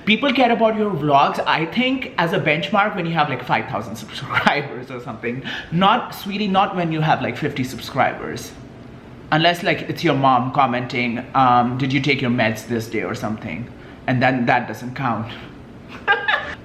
People care about your vlogs, I think, as a benchmark when you have like 5,000 subscribers or something. Not, sweetie, not when you have like 50 subscribers. Unless like it's your mom commenting, did you take your meds this day or something? And then that doesn't count.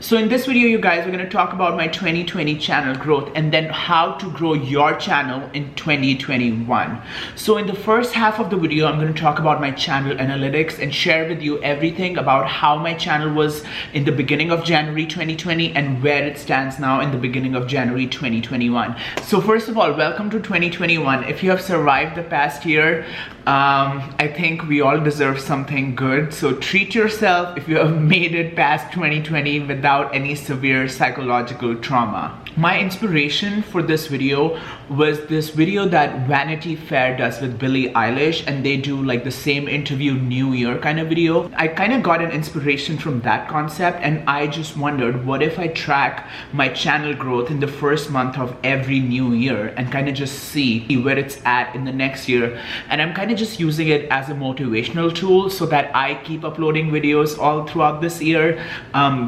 So in this video, you guys, we're going to talk about my 2020 channel growth and then how to grow your channel in 2021. So in the first half of the video, I'm going to talk about my channel analytics and share with you everything about how my channel was in the beginning of January 2020 and where it stands now in the beginning of January 2021. So first of all, welcome to 2021. If you have survived the past year, I think we all deserve something good. So treat yourself if you have made it past 2020 without any severe psychological trauma. My inspiration for this video was this video that Vanity Fair does with Billie Eilish, and they do like the same interview New Year kind of video. I kind of got an inspiration from that concept, and I just wondered, what if I track my channel growth in the first month of every new year and kind of just see where it's at in the next year. And I'm kind of just using it as a motivational tool so that I keep uploading videos all throughout this year,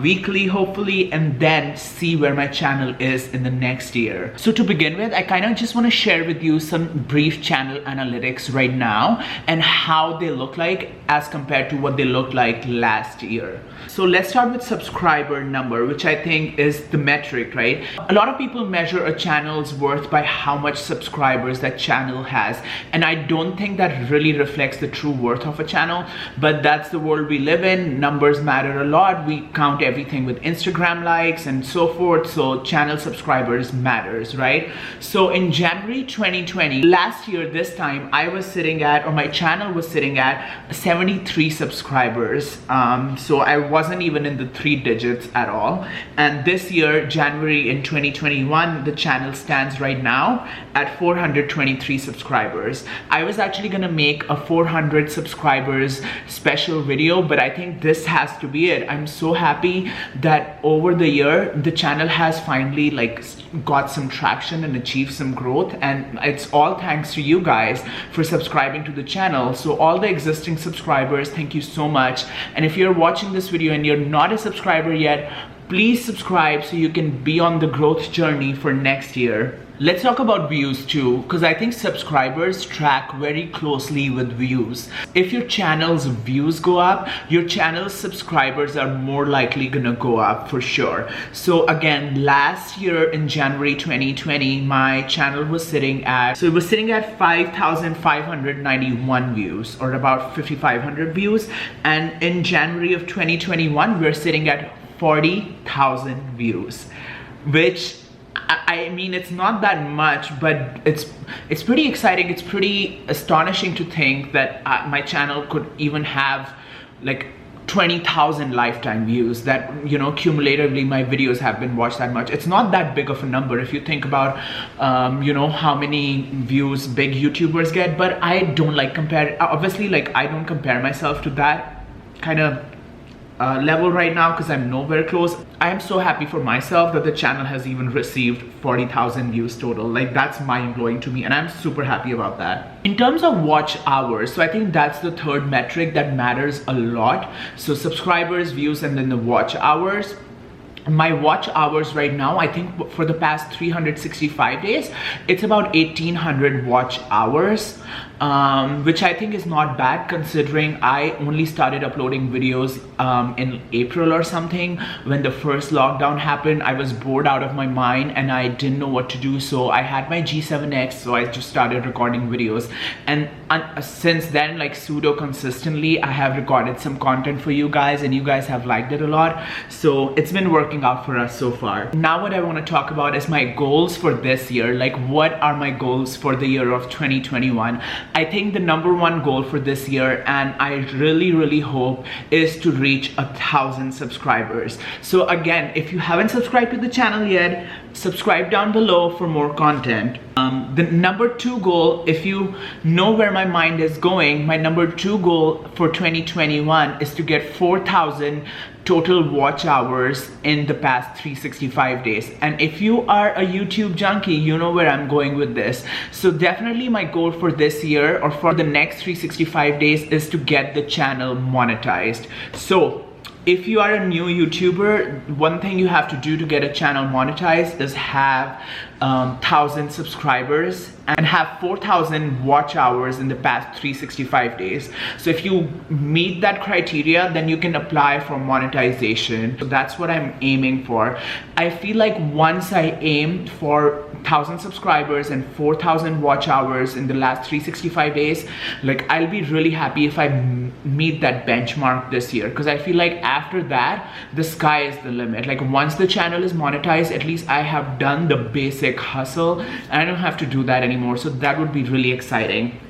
weekly hopefully, and then see where my channel is in the next year. So to begin with, I kind of just want to share with you some brief channel analytics right now and how they look like as compared to what they looked like last year. So let's start with subscriber number, which I think is the metric, right? A lot of people measure a channel's worth by how much subscribers that channel has, and I don't think that really reflects the true worth of a channel, but that's the world we live in. Numbers matter a lot. We count everything with Instagram likes and so forth, so channel subscribers matters, right? So in January 2020, last year this time, I was sitting at, or my channel was sitting at 73 subscribers. So I wasn't even in the 3 digits at all. And this year, January in 2021, the channel stands right now at 423 subscribers. I was actually gonna make a 400 subscribers special video, but I think this has to be it. I'm so happy that over the year, the channel has finally like got some traction and achieved some growth, and it's all thanks to you guys for subscribing to the channel. So all the existing subscribers, thank you so much. And if you're watching this video and you're not a subscriber yet, please subscribe so you can be on the growth journey for next year. Let's talk about views too, because I think subscribers track very closely with views. If your channel's views go up, your channel's subscribers are more likely gonna go up for sure. So again, last year in January 2020, my channel was sitting at, 5,591 views, or about 5,500 views. And in January of 2021, we're sitting at 40,000 views, which I mean, it's not that much, but it's pretty exciting. It's pretty astonishing to think that my channel could even have like 20,000 lifetime views, that, you know, cumulatively my videos have been watched that much. It's not that big of a number if you think about you know, how many views big YouTubers get, but I don't like compare, obviously, like I don't compare myself to that kind of level right now because I'm nowhere close. I am so happy for myself that the channel has even received 40,000 views total. Like, that's mind-blowing to me, and I'm super happy about that. In terms of watch hours, so I think that's the third metric that matters a lot. So subscribers, views, and then the watch hours. My watch hours right now, I think for the past 365 days, it's about 1,800 watch hours, which I think is not bad considering I only started uploading videos in April or something. When the first lockdown happened, I was bored out of my mind and I didn't know what to do, so I had my G7X, so I just started recording videos. And since then, like pseudo consistently, I have recorded some content for you guys, and you guys have liked it a lot, so it's been working out for us so far. Now what I want to talk about is my goals for this year. Like, what are my goals for the year of 2021? I think the #1 goal for this year, and I really hope, is to reach 1,000 subscribers. So again, if you haven't subscribed to the channel yet, subscribe down below for more content. The #2 goal, if you know where my mind is going, my #2 goal for 2021 is to get 4,000 total watch hours in the past 365 days. And if you are a YouTube junkie, you know where I'm going with this. So definitely my goal for this year, or for the next 365 days, is to get the channel monetized. So If you are a new YouTuber, one thing you have to do to get a channel monetized is have 1,000 subscribers and have 4,000 watch hours in the past 365 days. So if you meet that criteria, then you can apply for monetization. So that's what I'm aiming for. I feel like once I aimed for 1,000 subscribers and 4,000 watch hours in the last 365 days, like I'll be really happy if I meet that benchmark this year, because I feel like after that the sky is the limit. Like once the channel is monetized, at least I have done the basic hustle and I don't have to do that anymore. So that would be really exciting.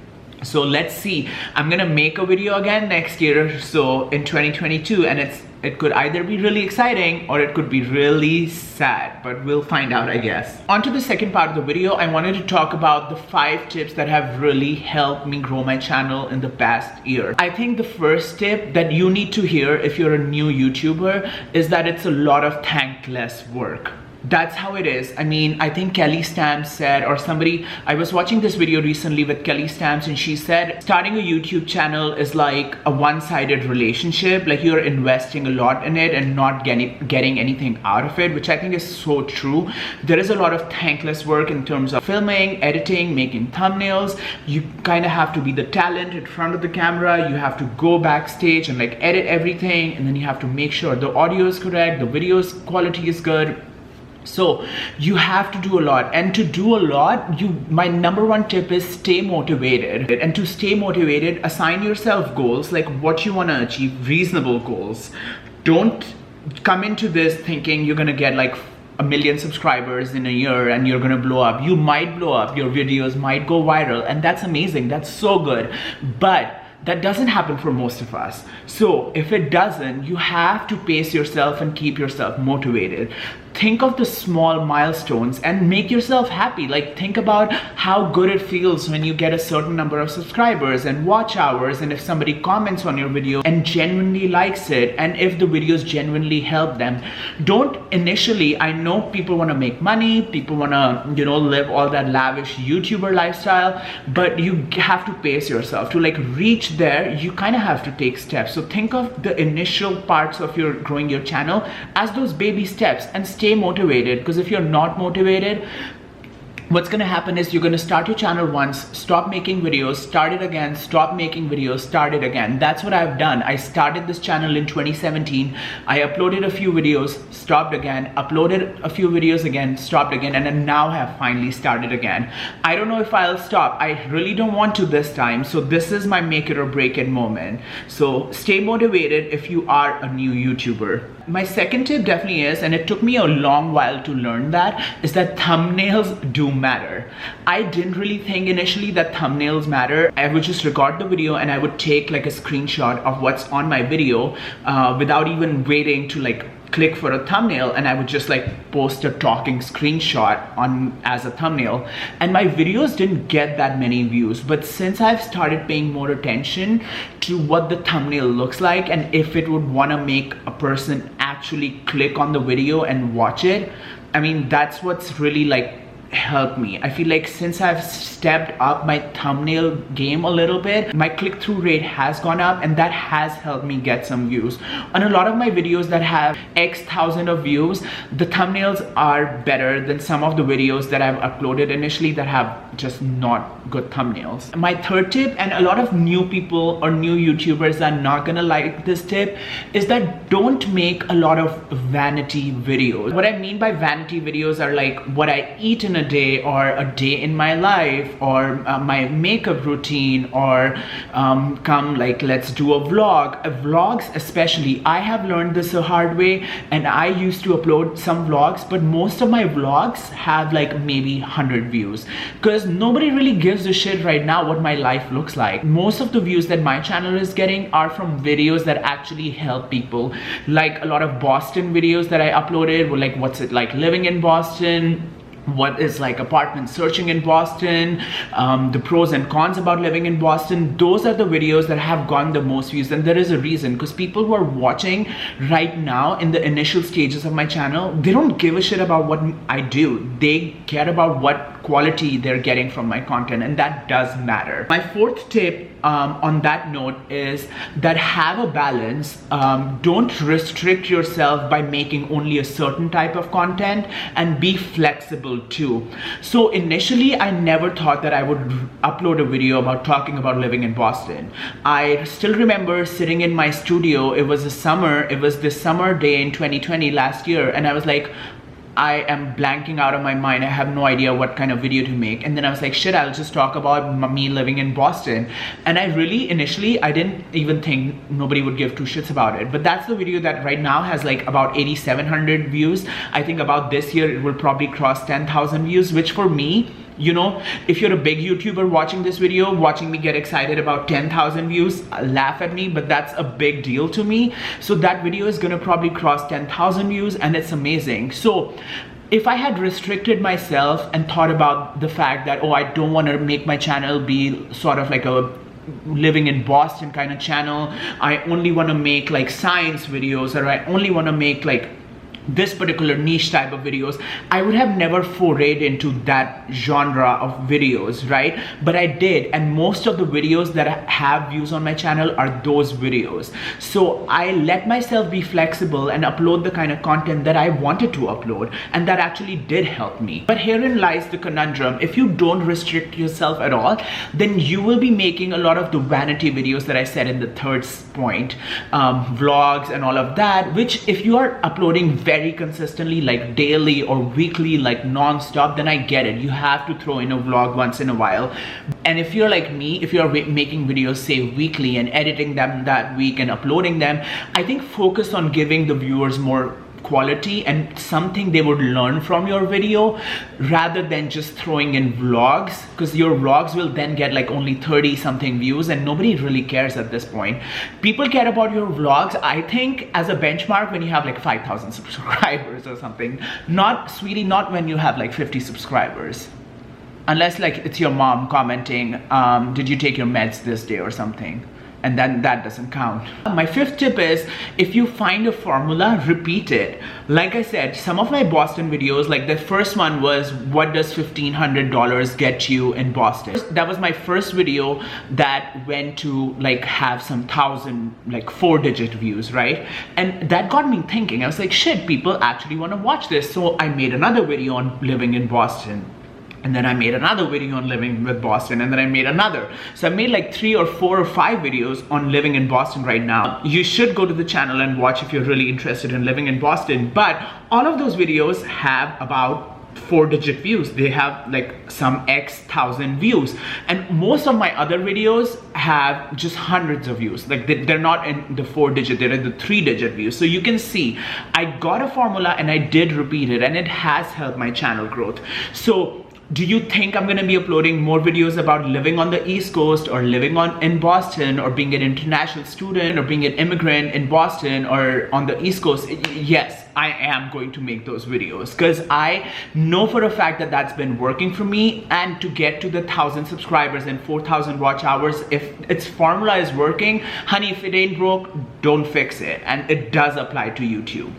So let's see, I'm gonna make a video again next year, so in 2022, and it could either be really exciting or it could be really sad, but we'll find out, I guess. On to the second part of the video, I wanted to talk about the 5 tips that have really helped me grow my channel in the past year. I think the first tip that you need to hear if you're a new YouTuber is that it's a lot of thankless work. That's how it is. I mean, I think Kelly Stamps said, or somebody, I was watching this video recently with Kelly Stamps, and she said starting a YouTube channel is like a one-sided relationship. Like you're investing a lot in it and not getting anything out of it, which I think is so true. There is a lot of thankless work in terms of filming, editing, making thumbnails. You kind of have to be the talent in front of the camera. You have to go backstage and like edit everything, and then you have to make sure the audio is correct, the video's quality is good. So you have to do a lot, and to do a lot, my number 1 tip is stay motivated. And to stay motivated, assign yourself goals, like what you want to achieve, reasonable goals. Don't come into this thinking you're gonna get like 1 million subscribers in a year and you're gonna blow up. You might blow up, your videos might go viral, and that's amazing, that's so good, but that doesn't happen for most of us. So if it doesn't, you have to pace yourself and keep yourself motivated. Think of the small milestones and make yourself happy. Like think about how good it feels when you get a certain number of subscribers and watch hours, and if somebody comments on your video and genuinely likes it, and if the videos genuinely help them. Don't initially, I know people want to make money, people want to, you know, live all that lavish YouTuber lifestyle, but you have to pace yourself. To like reach there, you kind of have to take steps. So think of the initial parts of your growing your channel as those baby steps, and stay motivated, because if you're not motivated, what's going to happen is you're going to start your channel once, stop making videos, start it again, stop making videos, start it again. That's what I've done. I started this channel in 2017. I uploaded a few videos, stopped again, uploaded a few videos again, stopped again, and then now have finally started again. I don't know if I'll stop. I really don't want to this time. So this is my make it or break it moment. So stay motivated if you are a new YouTuber. My second tip definitely is, and it took me a long while to learn that, is that thumbnails do matter. I didn't really think initially that thumbnails matter. I would just record the video and I would take like a screenshot of what's on my video without even waiting to like click for a thumbnail, and I would just like post a talking screenshot on as a thumbnail, and my videos didn't get that many views. But since I've started paying more attention to what the thumbnail looks like and if it would want to make a person actually click on the video and watch it, I mean, that's what's really like helped me. I feel like since I've stepped up my thumbnail game a little bit, my click-through rate has gone up, and that has helped me get some views. On a lot of my videos that have X thousand of views, the thumbnails are better than some of the videos that I've uploaded initially that have just not good thumbnails. My third tip, and a lot of new people or new YouTubers are not gonna like this tip, is that don't make a lot of vanity videos. What I mean by vanity videos are like what I eat in a day, or a day in my life, or my makeup routine, or come like let's do a vlog. Vlogs especially, I have learned this the hard way, and I used to upload some vlogs, but most of my vlogs have like maybe 100 views, because nobody really gives a shit right now what my life looks like. Most of the views that my channel is getting are from videos that actually help people, like a lot of Boston videos that I uploaded were like, what's it like living in Boston, what is like apartment searching in Boston, the pros and cons about living in Boston. Those are the videos that have gotten the most views, and there is a reason, because people who are watching right now in the initial stages of my channel, they don't give a shit about what I do. They care about what quality they're getting from my content, and that does matter. My fourth tip on that note is that have a balance. Don't restrict yourself by making only a certain type of content, and be flexible too. So initially I never thought that I would upload a video about talking about living in Boston. I still remember sitting in my studio. It was this summer day in 2020 last year, and I was like, I am blanking out of my mind. I have no idea what kind of video to make. And then I was like, shit, I'll just talk about me living in Boston. And I really, initially, I didn't even think nobody would give two shits about it. But that's the video that right now has like about 8,700 views. I think about this year, it will probably cross 10,000 views, which for me, you know, if you're a big YouTuber watching this video, watching me get excited about 10,000 views, laugh at me, but that's a big deal to me. So that video is gonna probably cross 10,000 views, and it's amazing. So if I had restricted myself and thought about the fact that, oh, I don't want to make my channel be sort of like a living in Boston kind of channel, I only want to make like science videos, or I only want to make like this particular niche type of videos, I would have never forayed into that genre of videos, right? But I did, and most of the videos that have views on my channel are those videos. So I let myself be flexible and upload the kind of content that I wanted to upload, and that actually did help me. But herein lies the conundrum. If you don't restrict yourself at all, then you will be making a lot of the vanity videos that I said in the third point, vlogs and all of that, which if you are uploading very consistently, like daily or weekly, like non-stop, then I get it. You have to throw in a vlog once in a while. And if you're like me, if you're making videos say weekly and editing them that week and uploading them, I think focus on giving the viewers more quality and something they would learn from your video, rather than just throwing in vlogs, because your vlogs will then get like only 30 something views, and nobody really cares at this point. People care about your vlogs, I think, as a benchmark when you have like 5,000 subscribers or something. Not, sweetie, not when you have like 50 subscribers. Unless like it's your mom commenting, did you take your meds this day or something? And then that doesn't count. My fifth tip is, if you find a formula, repeat it. Like I said, some of my Boston videos, like the first one was, what does $1,500 get you in Boston? That was my first video that went to like have some 1,000, like 4-digit views, right? And that got me thinking. I was like, shit, people actually want to watch this. So I made another video on living in Boston. And then I made another video on living with Boston, and then I made another. So I made like 3 or 4 or 5 videos on living in Boston right now. You should go to the channel and watch if you're really interested in living in Boston. But all of those videos have about 4-digit views. They have like some X thousand views, and most of my other videos have just hundreds of views. Like they're not in the 4-digit, they're in the 3-digit views. So you can see I got a formula and I did repeat it, and it has helped my channel growth. So do you think I'm going to be uploading more videos about living on the East Coast, or living in Boston, or being an international student, or being an immigrant in Boston or on the East Coast? Yes, I am going to make those videos, because I know for a fact that that's been working for me. And to get to the 1,000 subscribers and 4,000 watch hours, if its formula is working, honey, if it ain't broke, don't fix it. And it does apply to YouTube.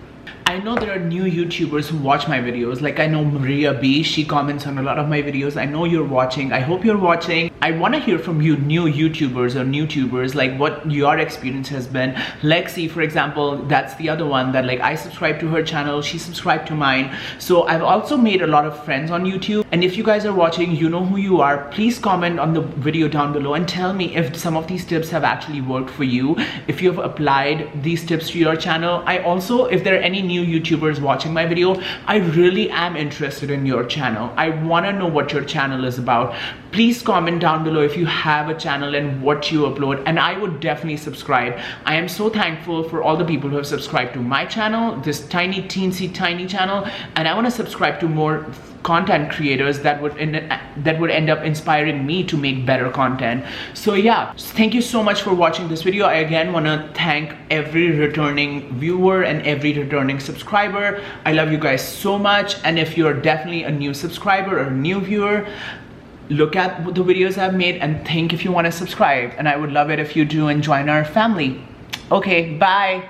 I know there are new YouTubers who watch my videos. Like I know Maria B, she comments on a lot of my videos. I know you're watching. I hope you're watching. I want to hear from you, new YouTubers or YouTubers, like what your experience has been. Lexi, for example, that's the other one that like I subscribe to her channel, she subscribed to mine. So I've also made a lot of friends on YouTube. And if you guys are watching, you know who you are. Please comment on the video down below and tell me if some of these tips have actually worked for you, if you've applied these tips to your channel. I also, if there are any new YouTubers watching my video, I really am interested in your channel. I want to know what your channel is about. Please comment down below if you have a channel and what you upload, and I would definitely subscribe. I am so thankful for all the people who have subscribed to my channel, this tiny teensy tiny channel, and I want to subscribe to more content creators that would end up inspiring me to make better content. So yeah, thank you so much for watching this video. I again want to thank every returning viewer and every returning subscriber. I love you guys so much, and if you're definitely a new subscriber or a new viewer, look at the videos I've made and think if you want to subscribe, and I would love it if you do and join our family. Okay, bye.